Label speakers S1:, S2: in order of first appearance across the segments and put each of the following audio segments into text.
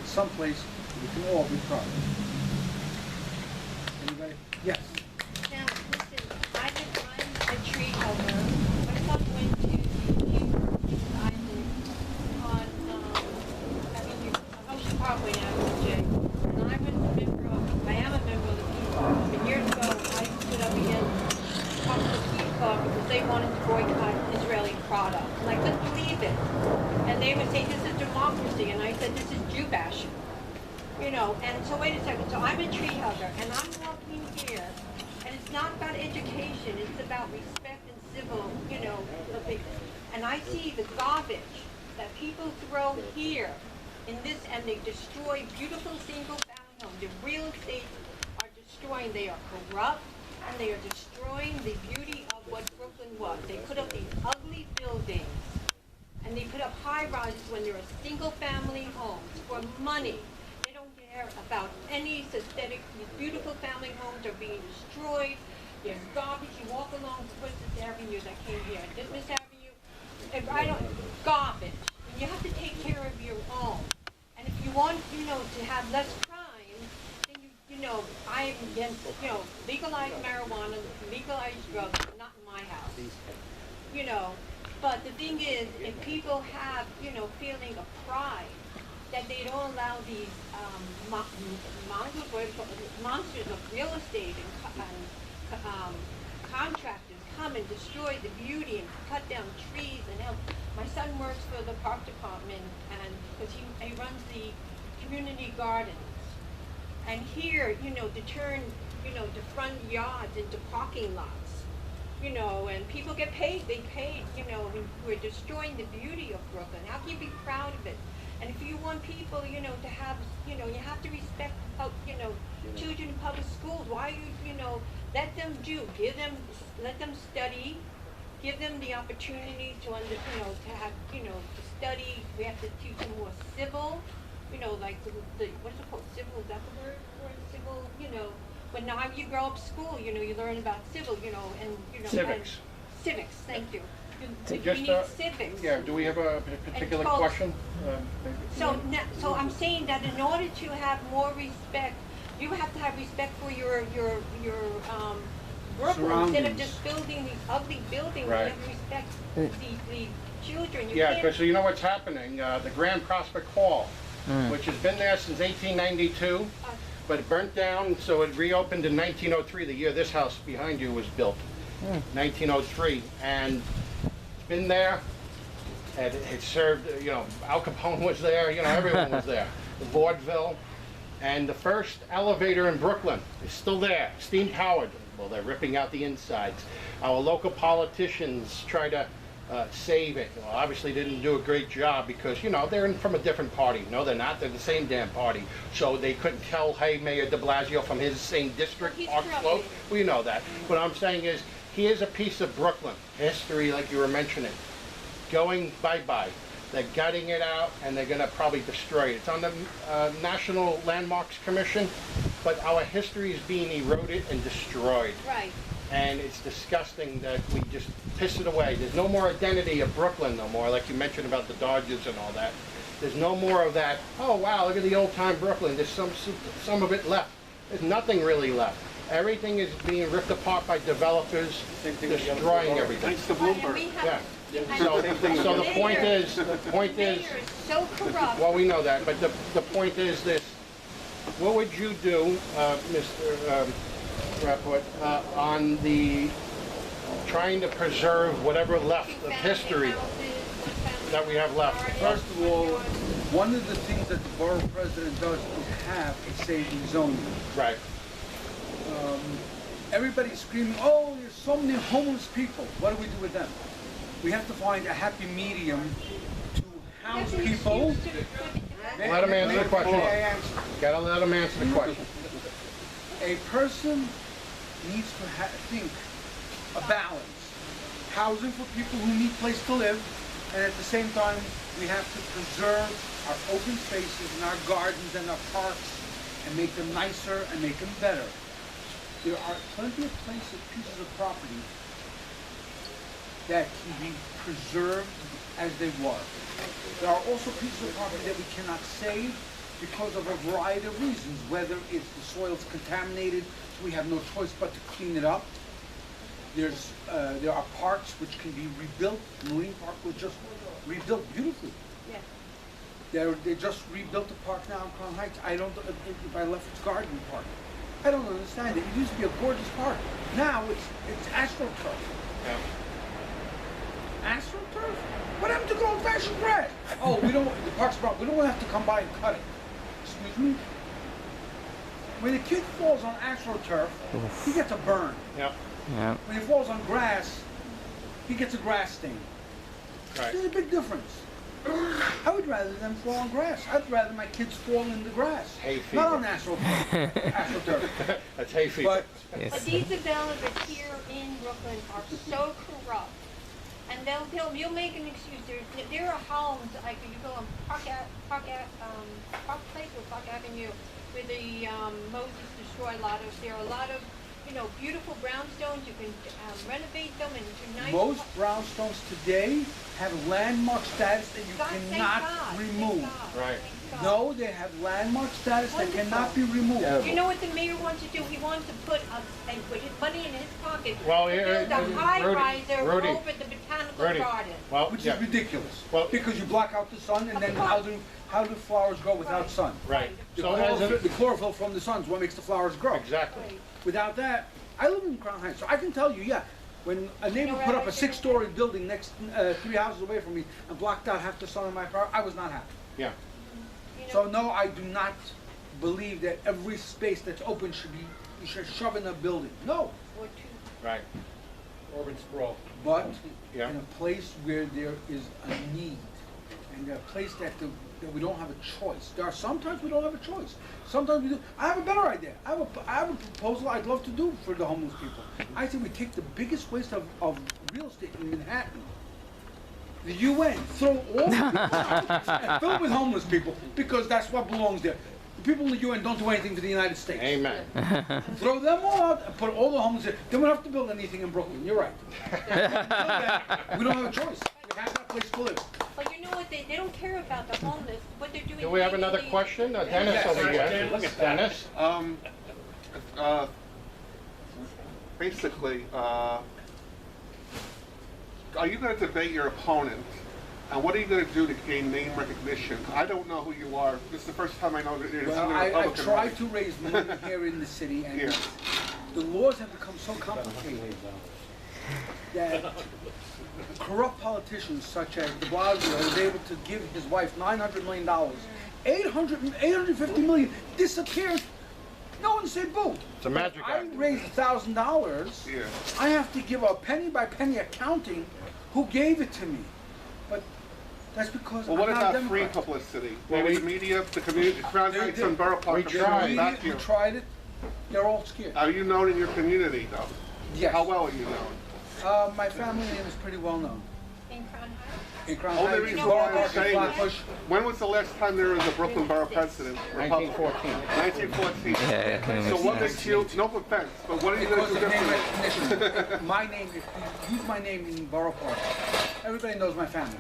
S1: someplace we can all be proud of. Anybody? Yes.
S2: Now, listen, I'm a tree hugger. What if I went to the island on Avenue, Ocean Parkway Avenue, Jay? And I am a member of the Peace Club. And years ago, I stood up against the Peace Club because they wanted to boycott Israeli products. And I couldn't believe it. And they would say, this is democracy. And I said, this is Jew bashing. You know, and so wait a second. So I'm a tree hugger, and I'm walking here. And it's not about education, it's about respect and civil, you know, and I see the garbage that people throw here in this, and they destroy beautiful single-family homes. The real estate are destroying, they are corrupt, and they are destroying the beauty of what Brooklyn was. They put up these ugly buildings, and they put up high-rises when there are single-family homes for money. About any aesthetic. These beautiful family homes are being destroyed. There's garbage. You walk along First Avenue that came here, Miss Avenue, and right on garbage. And you have to take care of your own. And if you want, you know, to have less crime, then you know, I am against, you know, legalize marijuana, legalize drugs, not in my house. You know, but the thing is, if people have, you know, feeling of pride, that they don't allow these monsters of real estate and contractors come and destroy the beauty and cut down trees and help. My son works for the park department, and because he runs the community gardens. And here, you know, to turn, you know, the front yards into parking lots, you know, and people get paid. They paid, you know, we're destroying the beauty of Brooklyn. How can you be proud of it? And if you want people, you know, to have, you know, you have to respect, you know, children in public schools. Why you know, let them let them study, give them the opportunity to you know, to have, you know, to study. We have to teach them more civil, you know, like the what is it called? Civil, is that the word for it? Civil, you know. But now you grow up school, you know, you learn about civil, you know, and you know,
S1: Civics.
S2: Civics. Thank you. We
S3: Just,
S2: need civics.
S3: Yeah, do we have a particular question?
S2: So I'm saying that in order to have more respect, you have to have respect for your Brooklyn, instead of just building these ugly buildings.
S3: Right.
S2: You have to respect the children.
S3: Yeah, because you know what's happening? The Grand Prospect Hall, which has been there since 1892, but it burnt down, so it reopened in 1903, the year this house behind you was built, 1903, and it's been there, and it served, you know, Al Capone was there, you know, everyone was there, vaudeville, and the first elevator in Brooklyn is still there, steam powered. Well, they're ripping out the insides. Our local politicians try to save it. Well, obviously didn't do a great job because, you know, they're from a different party. No, they're not. They're the same damn party. So they couldn't tell, hey, Mayor de Blasio from his same district, Park Slope. We know that. What I'm saying is, here's a piece of Brooklyn history, like you were mentioning, going bye-bye. They're gutting it out, and they're going to probably destroy it. It's on the National Landmarks Commission, but our history is being eroded and destroyed.
S2: Right.
S3: And it's disgusting that we just piss it away. There's no more identity of Brooklyn no more, like you mentioned about the Dodgers and all that. There's no more of that, oh wow, look at the old-time Brooklyn. There's some of it left. There's nothing really left. Everything is being ripped apart by developers, destroying everything.
S1: Thanks to Bloomberg.
S3: Yeah. So the point is,
S2: so corrupt.
S3: well, we know that, but the point is this. What would you do, Mr. Raitport, on the trying to preserve whatever left of history that we have left?
S1: First of all, one of the things that the borough president does is have a saving zone.
S3: Right.
S1: Everybody's screaming, oh, there's so many homeless people. What do we do with them? We have to find a happy medium to house people.
S3: Let him answer the question. Gotta let him answer the question.
S1: A person needs to think a balance. Housing for people who need a place to live, and at the same time, we have to preserve our open spaces and our gardens and our parks and make them nicer and make them better. There are plenty of places, pieces of property that can be preserved as they were. There are also pieces of property that we cannot save because of a variety of reasons, whether it's the soil's contaminated, so we have no choice but to clean it up. There are parks which can be rebuilt. Marine Park was just rebuilt beautifully.
S2: Yeah.
S1: They just rebuilt the park now in Crown Heights. I don't, if I left Garden Park, I don't understand it. It used to be a gorgeous park. Now it's AstroTurf.
S3: Yeah.
S1: AstroTurf? What happened to good old-fashioned grass? Oh, the park's problem. We don't have to come by and cut it. Excuse me? When a kid falls on AstroTurf, he gets a burn.
S3: Yep.
S4: Yeah.
S1: When he falls on grass, he gets a grass stain.
S3: Right.
S1: There's a big difference. I would rather them fall on grass. I'd rather my kids fall in the grass.
S3: Hay fever.
S1: Not on AstroTurf.
S3: That's hay fever.
S1: But
S2: But these developers here in Brooklyn are so corrupt. And you'll make an excuse. There are homes, like you go on Park Place or Park Avenue, where the Moses Destroy Lottos. There are a lot of, beautiful brownstones. You can renovate them into nice.
S1: most brownstones today have landmark status that you
S2: Thank
S1: cannot
S2: God,
S1: remove.
S2: thank God,
S3: Right.
S2: thank God.
S1: No, they have landmark status that
S2: Wonderful.
S1: cannot be removed.
S2: You know what the mayor wants to do? He wants to put his money in his pocket.
S3: Well,
S2: to build a high riser
S3: Rudy,
S2: over the botanical
S3: Rudy.
S2: garden.
S3: Well,
S1: Which
S3: yeah.
S1: is ridiculous.
S3: Well-
S1: because you block out the sun, and then how do flowers grow without
S2: Right.
S1: sun?
S3: Right.
S1: The
S3: So as
S1: the chlorophyll from the sun is what makes the flowers grow.
S3: exactly.
S2: Right.
S1: Without that, I live in Crown Heights, so I can tell you, yeah, when a neighbor put up a 6-story building next 3 houses away from me and blocked out half the sun on my car, I was not happy.
S3: Yeah.
S1: So no, I do not believe that every space that's open you should shove in a building. No,
S2: Or two.
S3: Right.
S5: Urban sprawl.
S1: but
S3: Yeah.
S1: in a place where there is a need, and a place that we don't have a choice. There are sometimes we don't have a choice. Sometimes we do. I have a better idea. I have a proposal I'd love to do for the homeless people. I say we take the biggest waste of real estate in Manhattan, the UN, throw all the people out, fill it with homeless people, because that's what belongs there. The people in the UN don't do anything for the United States.
S3: Amen.
S1: Throw them all out and put all the homeless there. Then we don't have to build anything in Brooklyn. You're right. We don't have a choice. We have that place to live.
S2: But you know what? They don't care about the homeless. What they're doing.
S3: Do we have another
S2: legally-
S3: question? Dennis
S1: Yes.
S3: over here.
S5: Dennis.
S3: Dennis?
S6: Basically, are you going to debate your opponent? And what are you going to do to gain name recognition? I don't know who you are. This is the first time I know that there's
S1: Well,
S6: a
S1: I
S6: Republican.
S1: try
S6: running.
S1: to raise money here in the city, and
S6: Yeah.
S1: the laws have become so complicated that corrupt politicians such as de Blasio was able to give his wife $900 million. 850 million disappeared. No one said boo.
S3: It's a magic
S1: I
S3: act.
S1: raised $1,000.
S6: Yeah.
S1: I have to give a penny by penny accounting who gave it to me. But that's because
S6: Well, what
S1: I'm not a
S6: about free
S1: Democrat.
S6: publicity?
S3: Well,
S6: Maybe
S3: we-
S6: the media, the community, Crown
S1: They
S6: Heights
S1: did.
S6: and Borough Park
S3: We
S6: are
S3: tried.
S6: coming back
S1: We
S6: here.
S1: tried it. They're all scared.
S6: Are you known in your community, though?
S1: Yes.
S6: How well are you known?
S1: My family name is pretty well known.
S2: In Crown Heights?
S1: In Crown
S6: Only
S1: Heights,
S6: reason
S2: know
S6: why
S2: what
S6: I'm
S1: Borough Park, and
S6: saying
S1: Flatbush.
S6: this, when was the last time there was a Brooklyn Borough President?
S3: 1914.
S6: 1914.
S4: Yeah,
S6: So what makes you, no offense, but what are you going
S1: Because
S6: to
S1: of
S6: do
S1: name
S6: differently?
S1: recognition. My name, if you use my name in Borough Park, everybody knows my family.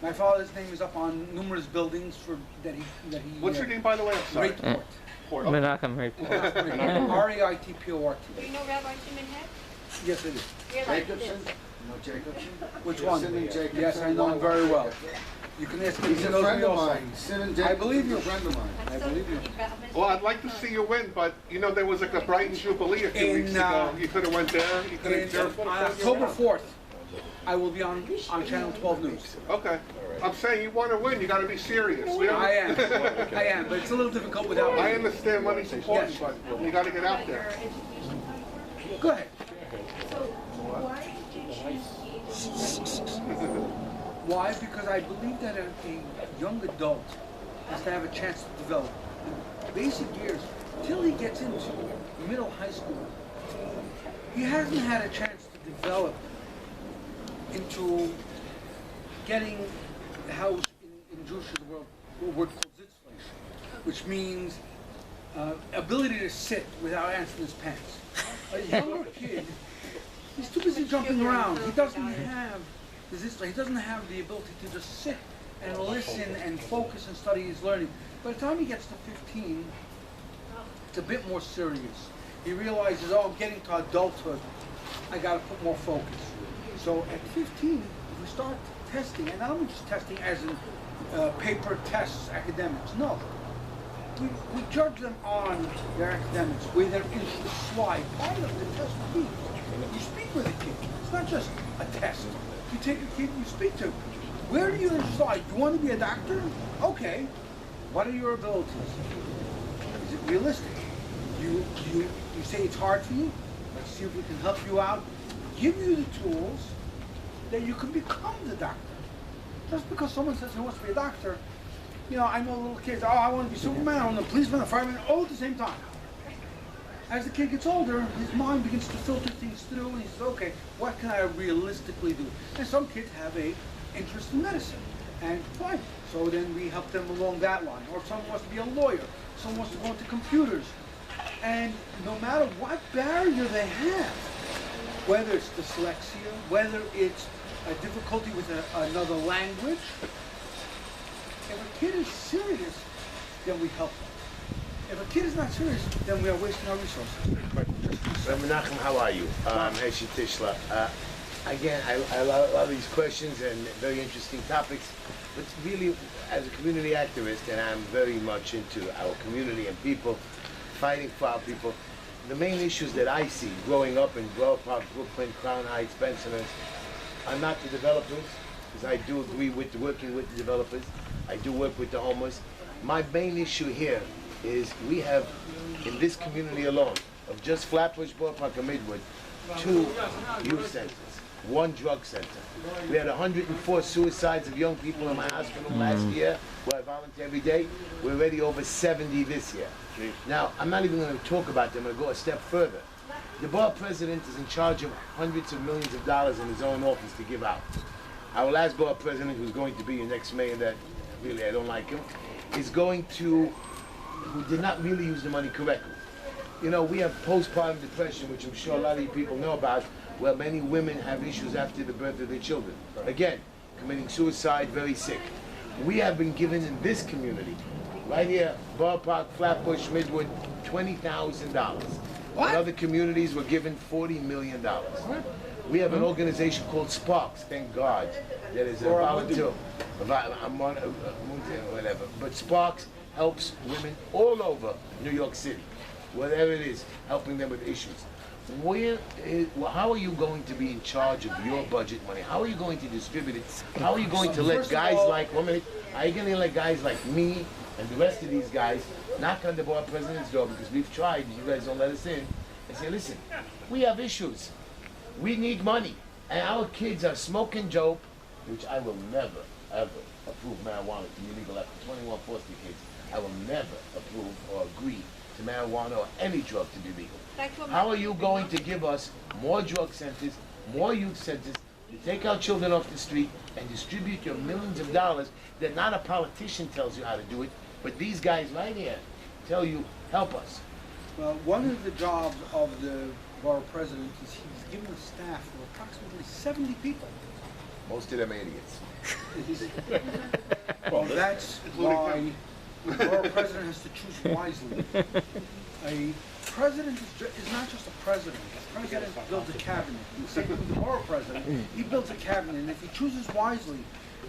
S1: My father's name is up on numerous buildings that he.
S6: What's your name, by the way? I'm sorry.
S1: Raitport.
S6: Port.
S4: Menachem Raitport.
S1: R-A-I-T-P-O-R-T.
S2: Do you know Rabbi Shimon Head?
S1: Yes, it is.
S2: You're like this.
S1: Which one?
S7: Sidney Jacobson.
S1: Yes, I know him very well. You can ask him.
S7: He's
S1: He
S7: a
S1: knows
S7: friend
S1: me
S7: of
S1: also.
S7: mine. Sidney Jacobson's
S1: I believe you.
S7: a friend of mine.
S2: I'm
S1: I
S2: so
S1: believe you.
S2: happy about Mr.
S6: Well, I'd like to see you win, but you know there was like a Brighton Jubilee a few
S1: In,
S6: weeks ago. You could have went there. You could
S1: In,
S6: have.
S1: on October 4th, I will be on Channel 12 News.
S6: Okay. I'm saying you want to win. You got to be serious. We don't-
S1: I am, but it's a little difficult without
S6: I
S1: me.
S6: understand money's important,
S1: Yes.
S6: but you got to get out
S2: Your
S6: there.
S2: education fund?
S1: Go ahead.
S2: So why did you choose
S1: Why? Because I believe that a young adult has to have a chance to develop. In basic years, till he gets into middle high school, he hasn't had a chance to develop into getting how in Jewish the world a word called Sitzfleisch, which means ability to sit without answering his pants. A younger kid, he's too busy jumping around. He doesn't have the Sitzfleisch. He doesn't have the ability to just sit and listen and focus and study his learning. By the time he gets to 15, it's a bit more serious. He realizes, oh, I'm getting to adulthood, I gotta put more focus. So at 15, we start testing, and not just testing as in paper tests, academics, no. We judge them on their academics, where their interests slide. Part of the test will be, you speak with a kid. It's not just a test. You take a kid you speak to. Where do you slide? You want to be a doctor? Okay. What are your abilities? Is it realistic? You say it's hard for you? Let's see if we can help you out. Give you the tools that you can become the doctor. Just because someone says he wants to be a doctor, you know, I know little kids, oh, I want to be Superman, I want to be a policeman, a fireman, all at the same time. As the kid gets older, his mind begins to filter things through, and he says, okay, what can I realistically do? And some kids have a interest in medicine, and fine. So then we help them along that line. Or someone wants to be a lawyer, someone wants to go into computers. And no matter what barrier they have, whether it's dyslexia, whether it's a difficulty with another language, if a kid is serious, then we help them. If a kid is not serious, then we are wasting our resources.
S7: Menachem, how are you? Heshi Tishla. Again, I love a lot of these questions and very interesting topics, but really, as a community activist, and I'm very much into our community and people, fighting for our people, the main issues that I see growing up in Borough Park, Brooklyn, Crown Heights, Bensonhurst, are not the developers, because I do agree with working with the developers. I do work with the homeless. My main issue here is we have, in this community alone, of just Flatbush, Borough Park, and Midwood, 2 youth centers, 1 drug center. We had 104 suicides of young people in my hospital last year, where I volunteer every day. We're already over 70 this year. Now, I'm not even going to talk about them. I'm going to go a step further. The borough president is in charge of hundreds of millions of dollars in his own office to give out. Our last borough president, who's going to be your next mayor, that really I don't like him, is going to, who did not really use the money correctly. You know, we have postpartum depression, which I'm sure a lot of you people know about, where many women have issues after the birth of their children. Again, committing suicide, very sick. We have been given in this community, right here, Borough Park, Flatbush, Midwood, $20,000. In other communities, we're given $40 million. We have an organization called Sparks, thank God, that is a volunteer, whatever. But Sparks helps women all over New York City, whatever it is, helping them with issues. How are you going to be in charge of your budget money? How are you going to distribute it? How are you going to let guys like, are you going to let guys like me and the rest of these guys knock on the borough president's door, because we've tried, you guys don't let us in, and say, listen, we have issues. We need money. And our kids are smoking dope, which I will never, ever approve marijuana to be legal after 21 foster kids. I will never approve or agree to marijuana or any drug to be legal. How are you going to give us more drug centers, more youth centers, to take our children off the street and distribute your millions of dollars that not a politician tells you how to do it, but these guys right here tell you, help us?
S1: Well, one of the jobs of the borough president is he's given a staff of approximately 70 people.
S7: Most of them are idiots.
S1: Well, that's why the borough president has to choose wisely. A president is not just a president. A president builds a cabinet. Same with the borough president. He builds a cabinet, and if he chooses wisely,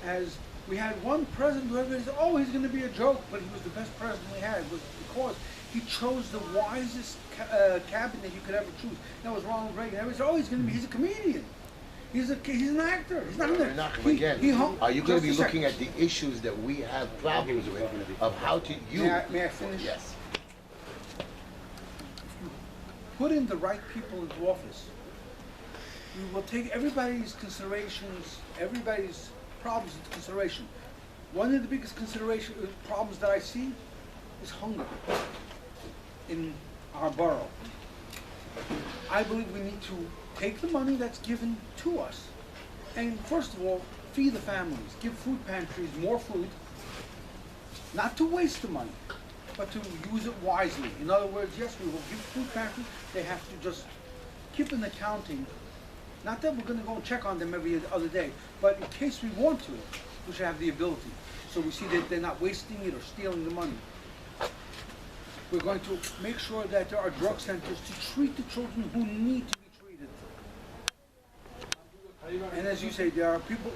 S1: as we had one president who everybody said, oh, he's going to be a joke, but he was the best president we had, was because he chose the wisest cabinet you could ever choose. That was Ronald Reagan. Everybody said, oh, he's a comedian. He's an actor. He's not going to.
S7: Again, are you going to be looking at the issues that we have problems with, of how to use?
S1: May I finish?
S7: Yes.
S1: Put in the right people into office, we will take everybody's considerations, everybody's problems into consideration. One of the biggest problems that I see is hunger in our borough. I believe we need to take the money that's given to us and, first of all, feed the families, give food pantries more food, not to waste the money, but to use it wisely. In other words, yes, we will give food pantries, they have to just keep an accounting. Not that we're going to go and check on them every other day, but in case we want to, should have the ability. So we see that they're not wasting it or stealing the money. We're going to make sure that there are drug centers to treat the children who need to be treated. And as you say, there are people.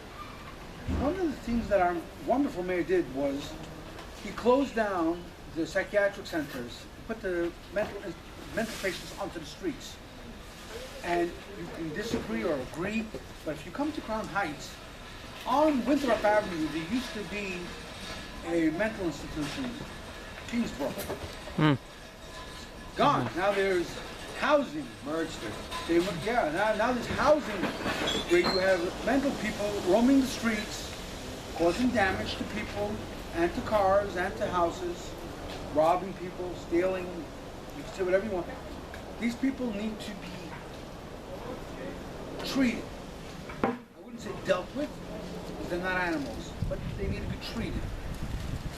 S1: One of the things that our wonderful mayor did was he closed down the psychiatric centers, put the mental patients onto the streets. And you can disagree or agree, but if you come to Crown Heights, on Winthrop Avenue, there used to be a mental institution, Kingsborough. Gone. Now there's housing. Merged it. Now there's housing where you have mental people roaming the streets, causing damage to people and to cars and to houses, robbing people, stealing, you can say whatever you want. These people need to be treated. I wouldn't say dealt with, because they're not animals, but they need to be treated.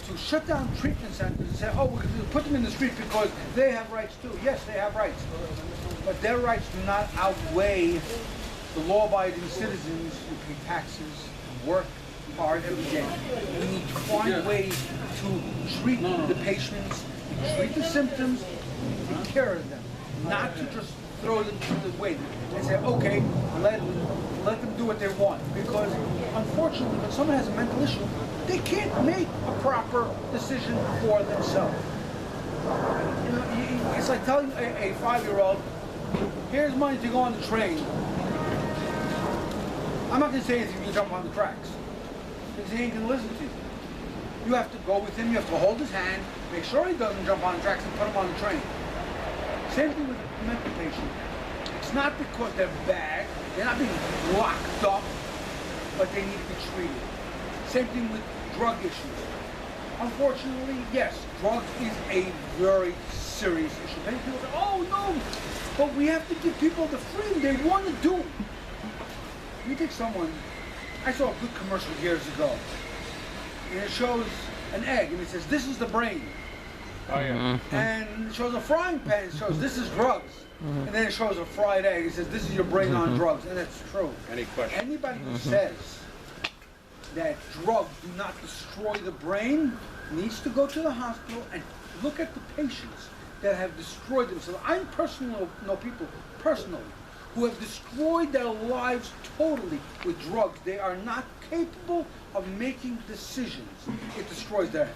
S1: To shut down treatment centers and say, oh, we're going to put them in the street because they have rights too. Yes, they have rights. But their rights do not outweigh the law-abiding citizens who pay taxes, work hard every day. We need to find ways to treat the patients, treat the symptoms, take care of them, not to just throw them to the wind and say, okay, let them do what they want. Because unfortunately, when someone has a mental issue, they can't make a proper decision for themselves. You know, it's like telling a 5-year-old, here's money to go on the train. I'm not going to say anything if you jump on the tracks, because he ain't going to listen to you. You have to go with him, you have to hold his hand, make sure he doesn't jump on the tracks and put him on the train. Same thing with a mental patient. It's not because they're bad, they're not being locked up, but they need to be treated. Same thing with drug issues. Unfortunately, yes, drugs is a very serious issue. Many people say, oh no, but we have to give people the freedom they want to do. You take someone, I saw a good commercial years ago, and it shows an egg, and it says, this is the brain.
S3: Oh yeah.
S1: And it shows a frying pan, it shows, this is drugs. And then it shows a fried egg, it says, this is your brain on drugs, and that's true.
S3: Any questions?
S1: Anybody who says that drugs do not destroy the brain needs to go to the hospital and look at the patients that have destroyed themselves. I personally know people, personally, who have destroyed their lives totally with drugs. They are not capable of making decisions. It destroys their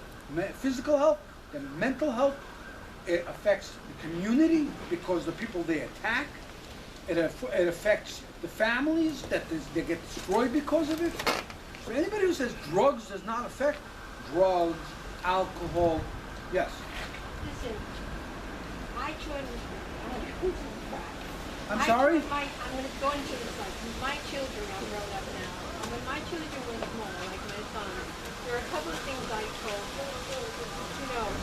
S1: physical health, their mental health. It affects the community because the people they attack. It affects the families that they get destroyed because of it. So anybody who says drugs does not affect drugs, alcohol, yes.
S2: Listen, I joined
S1: I'm sorry?
S2: I'm going to go into this, like, my children are grown up now. And when my children were small, like my son, there were a couple of things I told,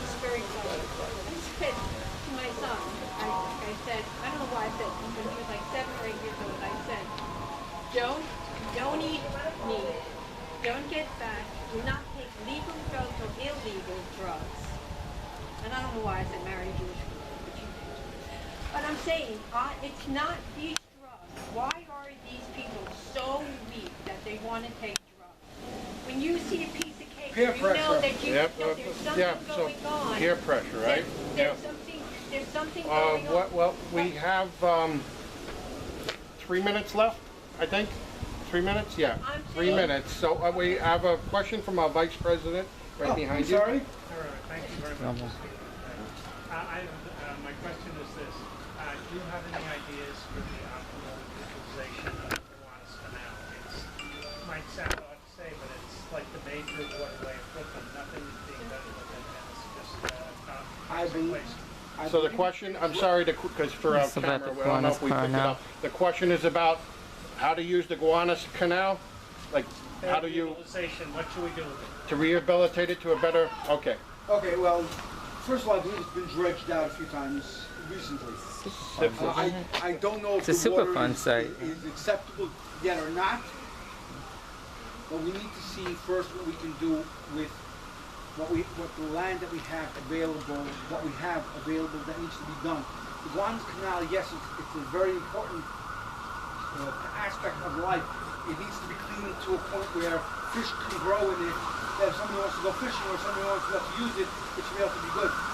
S2: just very close. I said to my son, I said, I don't know why I said, when he was like 7 or 8 years old, I said, don't eat meat, don't get fat, do not take legal drugs or illegal drugs. And I don't know why I said marry a Jewish girl, but you did. But I'm saying, it's not these drugs. Why are these people so weak that they want to take drugs? When you see a piece of cake,
S1: Peer
S2: you
S1: pressure.
S2: know that you
S3: Yep.
S2: know there's something going on.
S3: Peer pressure, right?
S2: There's something going on.
S3: Well, we have 3 minutes left, I think. 3 minutes? Yeah,
S2: I'm
S3: 3
S2: saying-
S3: minutes. So we have a question from our Vice President right behind
S1: I'm
S3: you.
S1: sorry?
S5: All right, thank you very much. My question is this. Do you have any ideas for the optimal utilization of the Kiwanis Canal? It might sound odd to say, but it's like the major waterway of Brooklyn. Nothing is being done with it, and it's just
S1: I believe.
S3: So the question, I'm sorry, because for our
S4: It's about
S3: camera,
S4: the
S3: I don't know if we
S4: Kiwanis
S3: picked it
S4: Canal.
S3: up. The question is about how to use the Kiwanis Canal? Like, how do you,
S5: utilization? What should we do with it?
S3: to rehabilitate it to a better, okay.
S1: Okay, well, first of all, I believe it's been dredged out a few times recently. I don't know if
S4: It's a
S1: the water
S4: Superfund site.
S1: is acceptable yet or not, but we need to see first what we can do with what the land that we have available, what we have available that needs to be done. The Kiwanis Canal, yes, it's a very important aspect of life. It needs to be cleaned to a point where fish can grow in it, that if somebody wants to go fishing or somebody wants to use it, it should be able to be good.